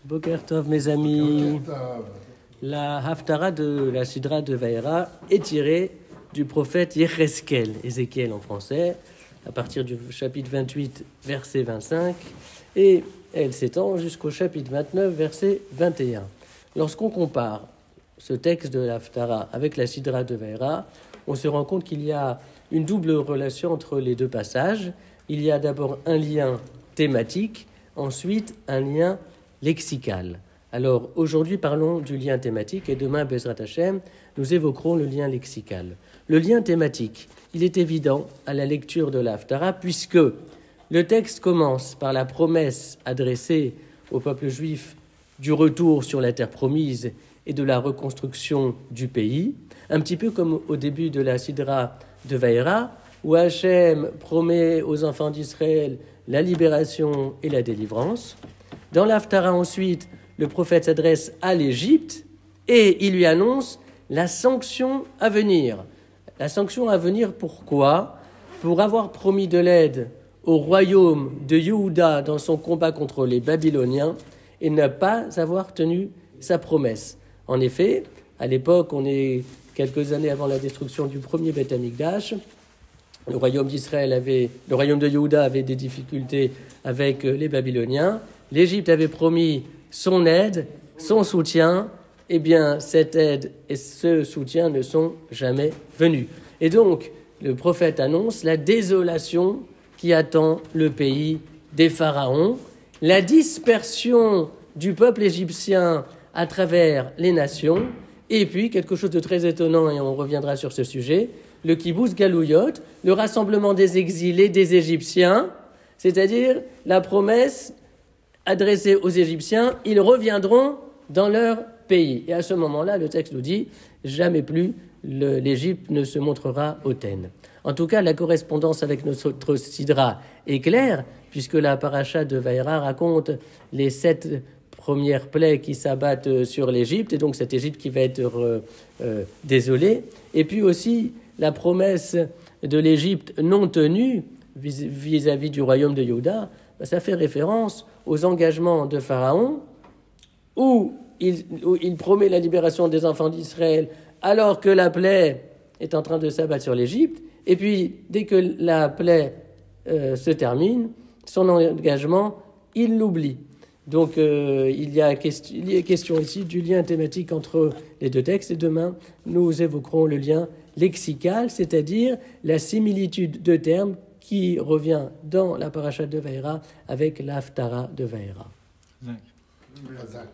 Boker Tov, mes amis. La Haftara de la Sidra de Vaïra est tirée du prophète Yecheskel, Ézéchiel en français, à partir du chapitre 28, verset 25, et elle s'étend jusqu'au chapitre 29, verset 21. Lorsqu'on compare ce texte de la Haftara avec la Sidra de Vaïra, on se rend compte qu'il y a une double relation entre les deux passages. Il y a d'abord un lien thématique, ensuite un lien lexical. Alors aujourd'hui parlons du lien thématique et demain, Bezrat Hashem, nous évoquerons le lien lexical. Le lien thématique, il est évident à la lecture de la Haftara puisque le texte commence par la promesse adressée au peuple juif du retour sur la terre promise et de la reconstruction du pays, un petit peu comme au début de la Sidra de Vaïra, où Hachem promet aux enfants d'Israël la libération et la délivrance. Dans l'Haftara ensuite, le prophète s'adresse à l'Égypte et il lui annonce la sanction à venir. La sanction à venir, pourquoi ? Pour avoir promis de l'aide au royaume de Yehuda dans son combat contre les Babyloniens et ne pas avoir tenu sa promesse. En effet, à l'époque, on est quelques années avant la destruction du premier Beth Amikdash, le royaume de Yehuda avait des difficultés avec les Babyloniens. L'Égypte avait promis son aide, son soutien. Eh bien, cette aide et ce soutien ne sont jamais venus. Et donc, le prophète annonce la désolation qui attend le pays des pharaons, la dispersion du peuple égyptien à travers les nations, et puis quelque chose de très étonnant, et on reviendra sur ce sujet, le kibbutz galouyot, le rassemblement des exilés des Égyptiens, c'est-à-dire la promesse adressée aux Égyptiens, ils reviendront dans leur pays. Et à ce moment-là, le texte nous dit, jamais plus l'Égypte ne se montrera hautaine. En tout cas, la correspondance avec notre Sidra est claire, puisque la paracha de Vaïra raconte les 7 premières plaies qui s'abattent sur l'Égypte, et donc cette Égypte qui va être désolée. Et puis aussi, la promesse de l'Égypte non tenue vis-à-vis du royaume de Yehuda, ça fait référence aux engagements de Pharaon, où il promet la libération des enfants d'Israël alors que la plaie est en train de s'abattre sur l'Égypte, et puis dès que la plaie se termine, son engagement, il l'oublie. Donc il y a question ici du lien thématique entre les deux textes, et demain nous évoquerons le lien lexical, c'est-à-dire la similitude de termes qui revient dans la paracha de Vaïra avec la Haftara de Vaïra. Zach.